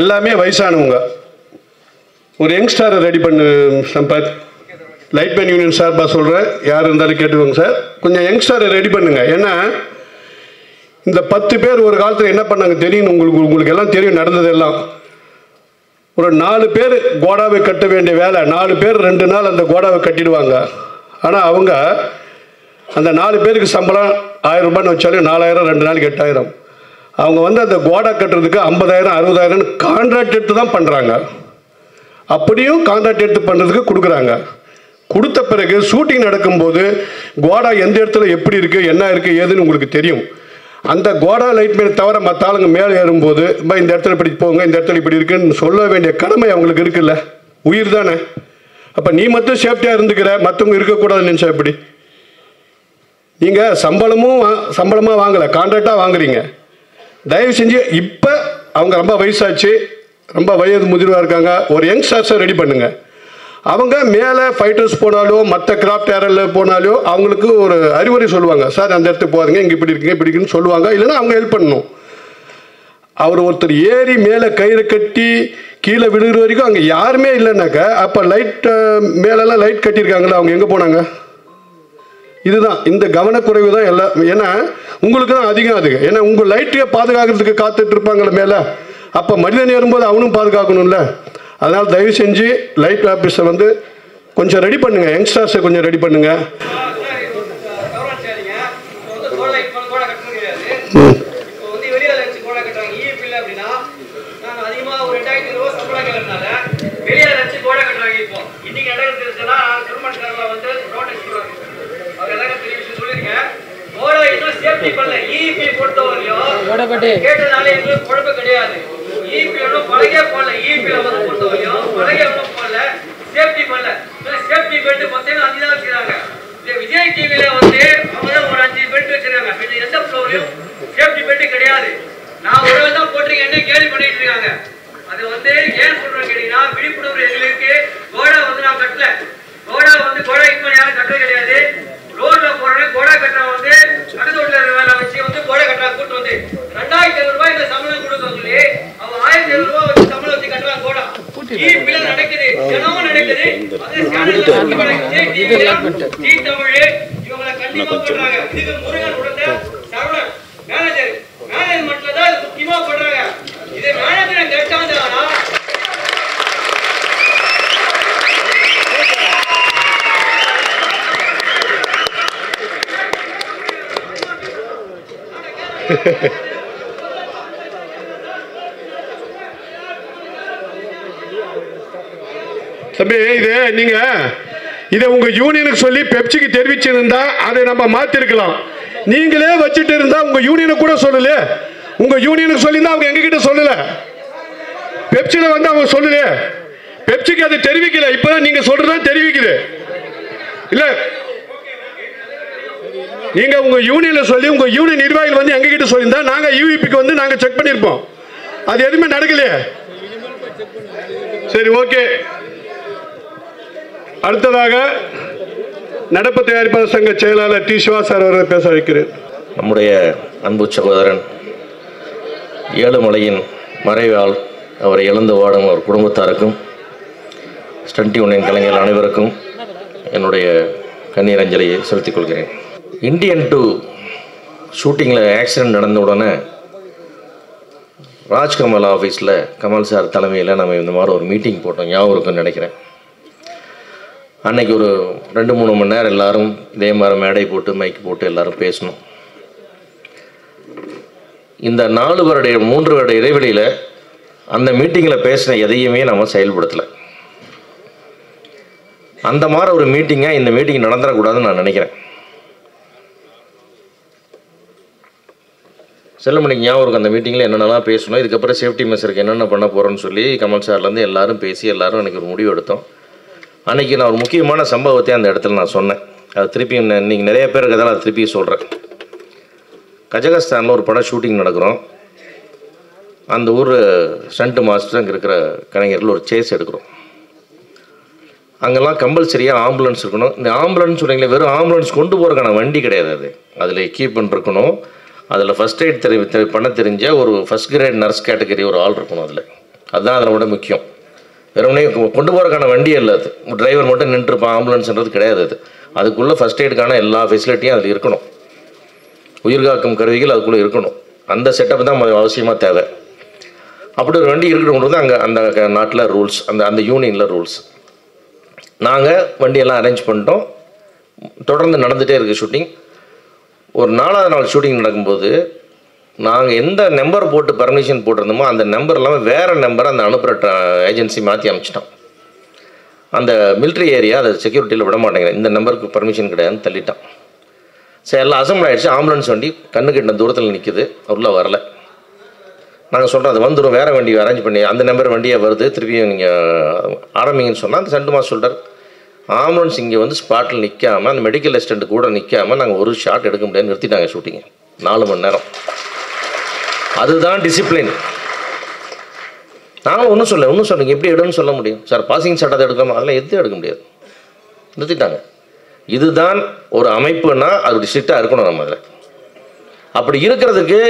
எல்லாமே வயசானவங்க. ஒரு யங்ஸ்டாரை ரெடி பண்ணு சம்பத். லைட்மேன் யூனியன் சார்பாக சொல்கிறேன், யார் இருந்தாலும் கேட்டுக்கோங்க சார், கொஞ்சம் யங்ஸ்டாரை ரெடி பண்ணுங்க. ஏன்னா இந்த 10 பேர் ஒரு காலத்தில் என்ன பண்ணாங்க தெரியும், உங்களுக்கு எல்லாம் தெரியும் நடந்ததெல்லாம். ஒரு 4 பேர் கோடாவை கட்ட வேண்டிய வேலை, 4 பேர் 2 நாள் அந்த கோடாவை கட்டிடுவாங்க. ஆனால் அவங்க அந்த 4 பேருக்கு சம்பளம் 1000 ரூபான்னு வச்சாலும் 4000, 2 நாளைக்கு 8000. அவங்க வந்து அந்த கோடா கட்டுறதுக்கு 50,000 60,000 கான்ட்ராக்ட் எடுத்து தான் பண்ணுறாங்க. அப்படியும் கான்ட்ராக்ட் எடுத்து பண்ணுறதுக்கு கொடுக்குறாங்க. கொடுத்த பிறகு ஷூட்டிங் நடக்கும்போது கோடா எந்த இடத்துல எப்படி இருக்குது என்ன இருக்குது ஏதுன்னு உங்களுக்கு தெரியும். அந்த கோடா லைட்மேன் தவிர மற்ற ஆளுங்க மேலே ஏறும்போது இந்த இடத்துல இப்படி போங்க, இந்த இடத்துல இப்படி இருக்குன்னு சொல்ல வேண்டிய கடமை அவங்களுக்கு இருக்குல்ல, உயிர் தானே. அப்போ நீ மட்டும் சேஃப்டியாக இருந்துக்கிற, மற்றவங்க இருக்கக்கூடாதுன்னு நினச்சா எப்படி? நீங்கள் சம்பளமாக வாங்கலை, கான்ட்ராக்டாக வாங்குறீங்க. தயவு செஞ்சு இப்போ அவங்க ரொம்ப வயசாச்சு, ரொம்ப வயது முதிர்வாக இருக்காங்க, ஒரு யங்ஸ்டர்ஸை ரெடி பண்ணுங்க. அவங்க மேலே ஃபைட்டர்ஸ் போனாலோ மற்ற கிராஃப்ட் ஏரியாவில் போனாலோ அவங்களுக்கு ஒரு அறிவுரை சொல்லுவாங்க. சார் அந்த இடத்துக்கு போகாதீங்க, இங்கே இப்படி இருக்கீங்க இப்படி இருக்குன்னு சொல்லுவாங்க. இல்லைன்னா அவங்க ஹெல்ப் பண்ணணும். அவர் ஒருத்தர் ஏறி மேலே கயிறு கட்டி கீழே விழுகிற வரைக்கும் அங்கே யாருமே இல்லைன்னாக்கா அப்போ லைட் மேலெல்லாம் லைட் கட்டியிருக்காங்களா, அவங்க எங்கே போனாங்க? இதுதான் இந்த கவனக்குறைவு தான் எல்லாம். ஏன்னா உங்களுக்கு தான் அதிகம் அது. ஏன்னா உங்கள் லைட்டையே பாதுகாக்கிறதுக்கு காத்துட்டு இருப்பாங்கள மேலே, அப்போ மனிதன் ஏறும்போது அவனும் பாதுகாக்கணும்ல. அதனால் தயவு செஞ்சு லைட் ஆஃபீஸை வந்து கொஞ்சம் ரெடி பண்ணுங்கள், யங்ஸ்டர்ஸை கொஞ்சம் ரெடி பண்ணுங்கள். கேட்டதால எங்களுக்கு குழப்ப கிடையாது. பழகே போடல, பொறுத்தவரையும் பழகே போடல, சேஃப்டி பண்ணல. சேஃப்டி பெல்ட் மொத்தம் 5 தான் வச்சிருக்காங்க. விஜய் டிவில வந்து அவங்க ஒரு 5 பெல்ட் வச்சிருக்காங்க. எந்த ஃப்ளோர்லயும் சேஃப்டி பெல்ட் கிடையாது. நான் ஒரு தான் போட்டிருக்கேன், என்ன கேள்வி பண்ணிட்டு இருக்காங்க. அது வந்து ஏன் சொல்றேன்னு கேட்டீங்கன்னா, விழிப்புணர்வு எங்களுக்கு கோடா வந்து நான் கட்டல. கோடா இப்போ யாரும் கட்டுறது கிடையாது. ரோட்ல போறேன் கோடா கட்டுறவங்க வந்து அடுத்த வேலை வச்சு வந்து கோடா கட்டுறா கூட்டு வந்து 2500 ரூபாய் இந்த சம்பளம் கொடுக்க சொல்லி அவங்க 1500 ரூபாய் வச்சு சம்பளம் வச்சு கட்டுறாங்க கோடா. ஈபிஎல் நடக்குது, தினமும் நடக்குது. அது சேனல்ல ஜி தமிழ் இவங்களை கண்டிப்பா பண்றாங்க. இதுக்கு முருகன் உடனே சரவணன் மேனேஜ்மெண்ட்ல தான் முக்கியமா பண்றாங்க. இது மேனேஜ்மெண்ட் கரெக்டா இருந்தாங்கன்னா தம்பி இது நீங்க இதை உங்க யூனியனுக்கு சொல்லி பெப்சிக்கு தெரிவிச்சிருந்தா அதை நம்ம மாத்திருக்கலாம். நீங்களே வச்சுட்டு இருந்தா உங்க யூனியனுக்கு கூட சொல்லல. உங்க யூனியனுக்கு சொல்லியிருந்தா அவங்க எங்க கிட்ட சொல்லல. பெப்சில வந்து அவங்க சொல்லல, பெப்சிக்கு அதை தெரிவிக்கல. இப்பதான் நீங்க சொல்றதா தெரிவிக்குது இல்ல. நீங்க உங்க யூனியன்ல சொல்லி உங்க யூனியன் நிர்வாகிகள் வந்து எங்க கிட்ட சொல்லியிருந்தா நாங்க யூவிபிக்கு வந்து நாங்க செக் பண்ணிருப்போம். அது எதுவுமே நடக்கலையே. சரி, ஓகே. அடுத்ததாக நடப்பு தயாரிப்பாளர் சங்க செயலாளர் டி சிவா சார் அவர்களை பேச வைக்கிறேன். நம்முடைய அன்பு சகோதரன் ஏழுமலையின் மறைவால் அவரை இழந்து வாடும் அவர் குடும்பத்தாருக்கும் ஸ்டண்ட் யூனியன் கலைஞர்கள் அனைவருக்கும் என்னுடைய கண்ணீர் அஞ்சலியை செலுத்திக் கொள்கிறேன். இந்தியன் 2 ஷூட்டிங்கில் ஆக்சிடெண்ட் நடந்த உடனே ராஜ்கமல் ஆஃபீஸில் கமல் சார் தலைமையில் நம்ம இந்த மாதிரி ஒரு மீட்டிங் போட்டோம், ஞாபகம் இருக்குன்னு நினைக்கிறேன். அன்றைக்கி ஒரு 2-3 மணி நேரம் எல்லோரும் இதே மாதிரி மேடை போட்டு மைக்கு போட்டு எல்லோரும் பேசணும். இந்த 3 வருட இடைவெளியில் அந்த மீட்டிங்கில் பேசின எதையுமே நம்ம செயல்படுத்தலை. அந்த மாதிரி ஒரு மீட்டிங்காக இந்த மீட்டிங் நடந்துடக்கூடாதுன்னு நான் நினைக்கிறேன். செல்லமணிக்கு ஞாபகம் இருக்கும் அந்த மீட்டிங்கில் என்னென்னலாம் பேசணும், இதுக்கப்புறம் சேஃப்டி மெஷருக்கு என்னென்ன பண்ண போகிறோன்னு சொல்லி கமல் சார்லேருந்து எல்லோரும் பேசி எல்லோரும் எனக்கு ஒரு முடிவு எடுத்தோம். அன்றைக்கி நான் ஒரு முக்கியமான சம்பவத்தை அந்த இடத்துல நான் சொன்னேன். அது திருப்பி இன்றைக்கி நிறைய பேர் இருக்கிறதால அதை திருப்பி சொல்கிறேன். கஜகஸ்தானில் ஒரு படம் ஷூட்டிங் நடக்கிறோம். அந்த ஊர் ஸ்டண்ட் மாஸ்டர் அங்கே இருக்கிற கலைஞர்கள் ஒரு சேஸ் எடுக்கிறோம். அங்கெல்லாம் கம்பல்சரியாக ஆம்புலன்ஸ் இருக்கணும். இந்த ஆம்புலன்ஸ் சொல்கிறீங்களே, வெறும் ஆம்புலன்ஸ் கொண்டு போகிறக்கான வண்டி கிடையாது. அதில் எக்யூப்மெண்ட் இருக்கணும். அதில் ஃபஸ்ட் எய்ட் பண்ண தெரிஞ்ச ஒரு ஃபஸ்ட் கிரேட் நர்ஸ் கேட்டகரி ஒரு ஆள் இருக்கணும். அதில் அதுதான் அதில் விட முக்கியம். வெறுமனே கொண்டு போகிறக்கான வண்டி இல்லை, அது டிரைவர் மட்டும் நின்றுருப்பான். ஆம்புலன்ஸ்ன்றது கிடையாது. அதுக்குள்ளே ஃபஸ்ட் எய்டுக்கான எல்லா ஃபெசிலிட்டியும் அதில் இருக்கணும். உயிர்காக்கும் கருவிகள் அதுக்குள்ளே இருக்கணும். அந்த செட்டப் தான் அவசியமாக தேவை. அப்படி ஒரு வண்டி இருக்கணுன்றது அங்கே அந்த நாட்டில் ரூல்ஸ், அந்த யூனியனில் ரூல்ஸ். நாங்கள் வண்டியெல்லாம் அரேஞ்ச் பண்ணிட்டோம். தொடர்ந்து நடந்துகிட்டே இருக்குது ஷூட்டிங். ஒரு 4வது நாள் ஷூட்டிங் நடக்கும்போது நாங்கள் எந்த நம்பர் போட்டு பர்மிஷன் போட்டிருந்தோமோ அந்த நம்பர் இல்லாமல் வேறு நம்பரை அந்த அனுப்புகிற ஏஜென்சி மாற்றி அனுப்பிச்சிட்டோம். அந்த மிலிட்ரி ஏரியா அதை செக்யூரிட்டியில் விட மாட்டேங்கிறேன், இந்த நம்பருக்கு பர்மிஷன் கிடையாதுன்னு தள்ளிட்டான். சரி, எல்லாம் அசம்பிள் ஆகிடுச்சு. ஆம்புலன்ஸ் வண்டி கண்ணுக்கு எட்ட தூரத்தில் நிற்குது, உள்ளே வரலை. நாங்கள் சொல்கிறோம் அது வந்துடும், வேறு வண்டி அரேஞ்ச் பண்ணி அந்த நம்பர் வண்டியை வருது, திருப்பியும் நீங்கள் ஆரம்பிங்கன்னு சொன்னால் அந்த சென்ட் மாஸ்டர் சொல்கிறார், ஆம்புலன்ஸ் இங்கே வந்து ஸ்பாட்டில் நிற்காமல் அந்த மெடிக்கல் அசிஸ்டண்ட் கூட நிற்காமல் நாங்கள் ஒரு ஷாட் எடுக்க முடியாது, நிறுத்திட்டாங்க ஷூட்டிங்கை 4 மணி நேரம். அதுதான் டிசிப்ளின். நானும் ஒன்றும் சொல்லுங்க எப்படி எடுன்னு சொல்ல முடியும் சார், பாசிங் ஷாட் அதை எடுக்கலாமா, அதெல்லாம் எதுவும் எடுக்க முடியாது, நிறுத்திட்டாங்க. இதுதான் ஒரு அமைப்புன்னா அது ஸ்ட்ரிக்டாக இருக்கணும். நம்ம அதில் அப்படி இருக்கிறதுக்கு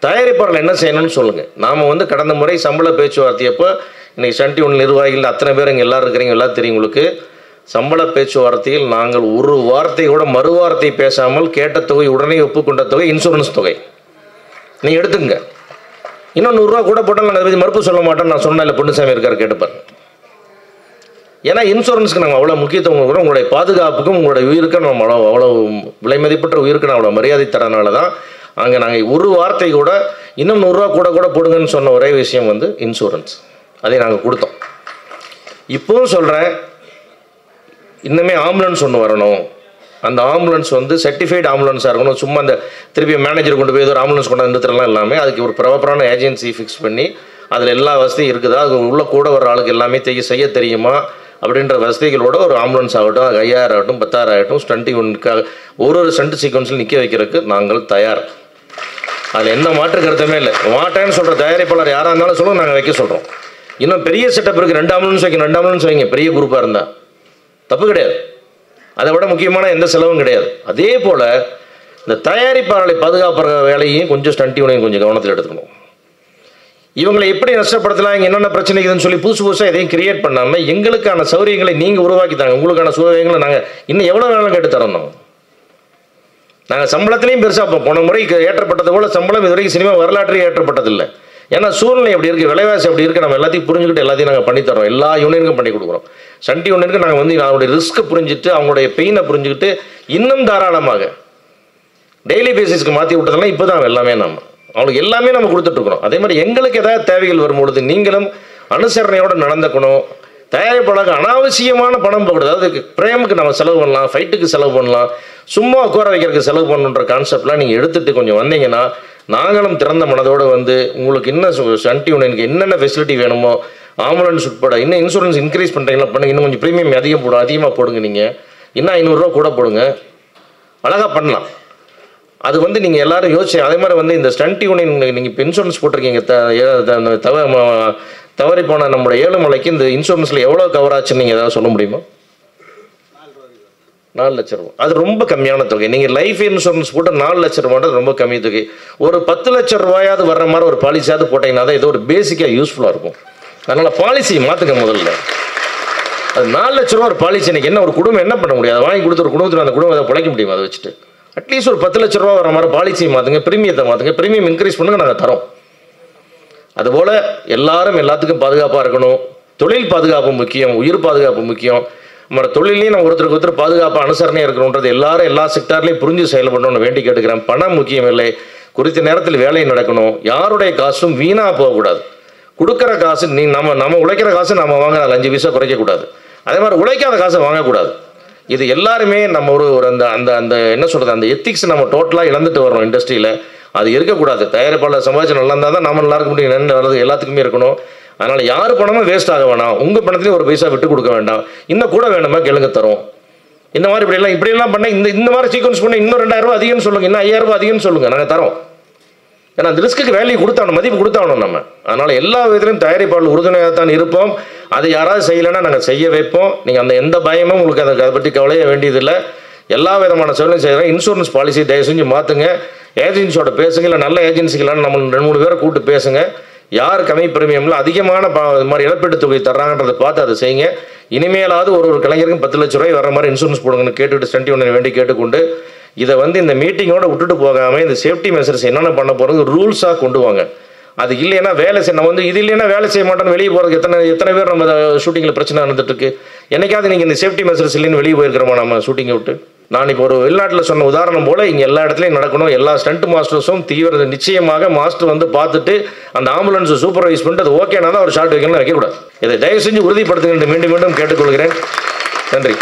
தயாரிப்பாளர்கள் என்ன செய்யணும்னு சொல்லுங்கள். நாம் வந்து கடந்த முறை சம்பள பேச்சுவார்த்தையப்போ இன்றைக்கி சன் டிவி நிர்வாகிகள் அத்தனை பேர் இங்கே எல்லோரும் இருக்கிறீங்க, எல்லாம் தெரியும் உங்களுக்கு. சம்பள பேச்சுவார்த்தையில் நாங்கள் ஒரு வார்த்தை கூட மறுவார்த்தை பேசாமல் கேட்ட தொகை உடனே ஒப்புக்கொண்ட தொகை இன்சூரன்ஸ் தொகை. நீங்கள் எடுத்துக்கங்க. இன்னும் 100 ரூபா கூட போட்டால் நாங்கள் அதை மறுப்பு சொல்ல மாட்டோம். நான் சொன்னேன் இல்லை, பொன்னுசாமி இருக்கார் கேட்டுப்பார். ஏன்னா இன்சூரன்ஸ்க்கு நாங்கள் அவ்வளோ முக்கியத்துவம் கொடுக்குறோம். உங்களுடைய பாதுகாப்புக்கும் உங்களுடைய உயிருக்கு நம்ம அவ்வளோ விலை மதிப்பற்ற உயிருக்கு நான் அவ்வளோ மரியாதை தரனால தான் அங்கே நாங்கள் ஒரு வார்த்தை கூட இன்னும் 100 ரூபா கூட போடுங்கன்னு சொன்ன ஒரே விஷயம் வந்து இன்சூரன்ஸ். அதை நாங்கள் கொடுத்தோம். இப்போவும் சொல்கிறேன், இன்னுமே ஆம்புலன்ஸ் ஒன்று வரணும். அந்த ஆம்புலன்ஸ் வந்து சர்டிஃபைடு ஆம்புலன்ஸாக இருக்கணும். சும்மா அந்த திருப்பி மேனேஜர் கொண்டு போய் ஏதோ ஒரு ஆம்புலன்ஸ் கொண்டு நிறுத்துறலாம் எல்லாமே. அதுக்கு ஒரு ப்ராப்பரான ஏஜென்சி ஃபிக்ஸ் பண்ணி அதில் எல்லா வசதியும் இருக்குதா, அது உள்ள கூட வர ஆளுக்கு எல்லாமே செய்ய தெரியுமா அப்படின்ற வசதிகளோட ஒரு ஆம்புலன்ஸ் ஆகட்டும், அது 5000 ஆகட்டும் 10,000 ஆகட்டும், ஸ்டண்ட் யூனிட்காக ஒரு ஸ்டண்ட் சீக்வன்ஸில் நிற்க வைக்கிறதுக்கு நாங்கள் தயார். அதில் எந்த மாற்று கருத்துமே இல்லை. மாட்டேன்னு சொல்கிற தயாரிப்பாளர் யாராக இருந்தாலும் சொல்லுங்கள், நாங்கள் வைக்க சொல்கிறோம். இன்னும் பெரிய செட்டப் இருக்குது, 2 ஆம்புலன்ஸ் வைக்கணும், 2 ஆம்புலன்ஸ் வைங்க, பெரிய குரூப்பாக இருந்தால் தப்பு கிடையாது. அதை விட முக்கியமான எந்த செலவும் கிடையாது. அதே போல் இந்த தயாரிப்பாளர்களை பாதுகாப்புற வேலையும் கொஞ்சம் ஸ்டண்ட் யூனியன் கொஞ்சம் கவனத்தில் எடுத்துக்கணும். இவங்களை எப்படி நஷ்டப்படுத்தலாம், இங்கே என்னென்ன பிரச்சனை இருக்குதுன்னு சொல்லி புதுசாக எதையும் கிரியேட் பண்ணாமல் எங்களுக்கான சௌகரியங்களை நீங்கள் உருவாக்கி தாங்க. உங்களுக்கான சௌகரியங்களை நாங்கள் இன்னும் எவ்வளோ வேணாலும் கேட்டு தரோம். நாங்கள் சம்பளத்திலையும் பெருசாக போன முறை ஏற்றப்பட்டது போல் சம்பளம் இது வரைக்கும் சினிமா வரலாற்றையும் ஏற்றப்பட்டதில்லை. ஏன்னா சூழ்நிலை அப்படி இருக்குது, விலைவாசி அப்படி இருக்குது. நம்ம எல்லாத்தையும் புரிஞ்சுக்கிட்டு எல்லாத்தையும் நாங்கள் பண்ணித்தரோம். எல்லா யூனியனுக்கும் பண்ணி கொடுக்குறோம். சன் டிவி யூனியனுக்கு நாங்கள் வந்து அவங்களுடைய ரிஸ்க்கை புரிஞ்சுட்டு அவங்களுடைய பெயினை புரிஞ்சுக்கிட்டு இன்னும் தாராளமாக டெய்லி பேசிஸ்க்கு மாற்றி விட்டதெல்லாம் இப்போ தான் எல்லாமே அவங்களுக்கு எல்லாமே நம்ம கொடுத்துட்ருக்குறோம். அதே மாதிரி எங்களுக்கு ஏதாவது தேவைகள் வரும்பொழுது நீங்களும் அனுசரணையோடு நடந்துக்கணும். தயாரிப்பாளருக்கு அனாவசியமான பணம் போகக்கூடாது. அதாவது பிரேமுக்கு நம்ம செலவு பண்ணலாம், ஃபைட்டுக்கு செலவு பண்ணலாம், சும்மா உட்கார வைக்கிறதுக்கு செலவு பண்ணணுன்ற கான்செப்ட்லாம் நீங்கள் எடுத்துகிட்டு கொஞ்சம் வந்தீங்கன்னா நாங்களும் திறந்த மனதோடு வந்து உங்களுக்கு இன்னும் சன் டிவி யூனியனுக்கு என்னென்ன ஃபெசிலிட்டி வேணுமோ ஆம்புலன்ஸ் உட்பட இன்னும் இன்சூரன்ஸ் இன்க்ரீஸ் பண்ணுறீங்களா பண்ணுங்க, இன்னும் கொஞ்சம் ப்ரீமியம் அதிகமாக போடுங்க, நீங்கள் இன்னும் 500 ரூபா கூட போடுங்க, அழகாக பண்ணலாம். அது வந்து நீங்கள் எல்லோரும் யோசிச்சு அதே மாதிரி வந்து இந்த ஸ்டண்ட் யூனியன் நீங்கள் இப்போ இன்சூரன்ஸ் போட்டிருக்கீங்க. தவறி போன நம்மளுடைய ஏழுமலைக்கு இந்த இன்சூரன்ஸில் எவ்வளோ கவர் ஆச்சுன்னு நீங்கள் ஏதாவது சொல்ல முடியுமா? 4 லட்ச ரூபா. அது ரொம்ப கம்மியான தொகை. நீங்கள் லைஃப் இன்சூரன்ஸ் போட்டு 4 லட்ச ரூபான்றது ரொம்ப கம்மி தொகை. ஒரு 10 லட்ச ரூபாயாவது வர்ற மாதிரி ஒரு பாலிசியாவது போட்டிங்கன்னா தான் ஏதோ ஒரு பேசிக்காக யூஸ்ஃபுல்லாக இருக்கும். அதனால் பாலிசியை மாற்றுங்க முதல்ல. அது 4 லட்ச ரூபா ஒரு பாலிசி. எனக்கு என்ன ஒரு குடும்பம் என்ன பண்ண முடியாது? வாங்கி கொடுத்து ஒரு குடும்பத்தில் அந்த குடும்பம் அதை பிழைக்க முடியுமா? அதை வச்சுட்டு அட்லீஸ்ட் ஒரு 10 லட்ச ரூபா வர மாதிரி பாலிசியை மாற்றுங்க, பிரீமியத்தை மாற்றுங்க, பிரீமியம் இன்க்ரீஸ் பண்ணுங்க, நாங்கள் தரோம். அதுபோல் எல்லாரும் எல்லாத்துக்கும் பாதுகாப்பாக இருக்கணும். தொழில் பாதுகாப்பு முக்கியம், உயிர் பாதுகாப்பு முக்கியம். நம்ம தொழிலையும் நம்ம ஒருத்தருக்கு பாதுகாப்பாக அனுசரணையாக இருக்கணுன்றது எல்லாரும் எல்லா செக்டார்லையும் புரிஞ்சு செயல்படணும்னு வேண்டி கேட்டுக்கிறேன். பணம் முக்கியம் இல்லை, குறித்த நேரத்தில் வேலை நடக்கணும். யாருடைய காசும் வீணாக போகக்கூடாது. கொடுக்குற காசு நம்ம உழைக்கிற காசு நம்ம வாங்க 5 பைசா குறைக்கக்கூடாது. அதே மாதிரி உழைக்காத காசை வாங்கக்கூடாது. இது எல்லாருமே நம்ம ஒரு அந்த அந்த அந்த என்ன சொல்கிறது, அந்த எத்திக்ஸ் நம்ம டோட்டலாக இழந்துட்டு வரோம் இண்டஸ்ட்ரியில். அது இருக்கக்கூடாது. தயாரிப்பாளர் சமாஜம் நல்லா இருந்தால் தான் நம்ம நல்லா இருக்க முடியும். என்ன வர்றது எல்லாத்துக்குமே இருக்கணும். அதனால் யார் பணமும் வேஸ்ட் ஆக வேணாம். உங்கள் பணத்துலேயும் ஒரு பைசா விட்டு கொடுக்க வேண்டாம். இன்னும் கூட வேணுமா கேளுங்க, தரோம். இந்த மாதிரி இப்படியெல்லாம் பண்ண இந்த மாதிரி சீக்வன்ஸ் பண்ண இன்னும் 2000 ரூபா அதிகம்னு சொல்லுங்கள், இன்னும் 5000 ரூபா அதிகம்னு சொல்லுங்கள், நாங்கள் தரோம். ஏன்னா அந்த ரிஸ்க்கு வேல்யூ கொடுத்தாகணும், மதிப்பு கொடுத்தாகணும் நம்ம. அதனால் எல்லா விதத்திலும் தயாரிப்பாளர் உறுதுணையாக தான் இருப்போம். அதை யாராவது செய்யலைன்னா நாங்கள் செய்ய வைப்போம். நீங்கள் அந்த எந்த பயமும் உங்களுக்கு அதை பற்றி கவலைய வேண்டியதில்லை. எல்லா விதமான செயலும் செய்கிறோம். இன்சூரன்ஸ் பாலிசி தயவு செஞ்சு மாற்றுங்க. ஏஜென்சியோட பேசுங்க, இல்லை நல்ல ஏஜென்சிகளான நம்ம 2-3 பேரை கூப்பிட்டு பேசுங்க. யார் கம்மி பிரீமியமில் அதிகமான இது மாதிரி இழப்பீட்டு தொகை தர்றாங்கன்றதை பார்த்து அதை செய்யுங்க. இனிமேலாவது ஒரு கலைஞருக்கும் 10 லட்ச ரூபாய் வர மாதிரி இன்சூரன்ஸ் போடுங்கன்னு கேட்டுக்கிட்டு ஸ்டண்ட் யூனியன் வேண்டி கேட்டுக்கொண்டு இதை இந்த மீட்டிங்கோட விட்டுட்டு போகாமல் இந்த சேஃப்டி மெஷர்ஸ் என்னென்ன பண்ண போகிறது ரூல்ஸாக கொண்டு வாங்க. அது இல்லைன்னா வேலை செய்ய நம்ம இது இல்லைன்னா வேலை செய்ய மாட்டோம்னு வெளியே போகிறதுக்கு எத்தனை பேர் நம்ம ஷூட்டிங்கில் பிரச்சனை நடந்துட்டு இருக்கு. என்னைக்காவது நீங்கள் இந்த சேஃப்டி மெஷர்ஸ் இல்லைன்னு வெளியே போயிருக்கிறோமா நம்ம ஷூட்டிங்கை விட்டு? நான் இப்போ ஒரு வெளிநாட்டில் சொன்ன உதாரணம் போல் இங்கே எல்லா இடத்துலையும் நடக்கணும். எல்லா ஸ்டண்ட் மாஸ்டர்ஸும் நிச்சயமாக மாஸ்டர் பார்த்துட்டு அந்த ஆம்புலன்ஸ் சூப்பர்வைஸ் பண்ணிட்டு அது ஓகேனா தான் ஒரு ஷாட் வைக்கணும்னு வைக்கக்கூடாது. இதை தயவு செஞ்சு உறுதிப்படுத்துகின்ற மீண்டும் மீண்டும் கேட்டுக்கொள்கிறேன். நன்றி.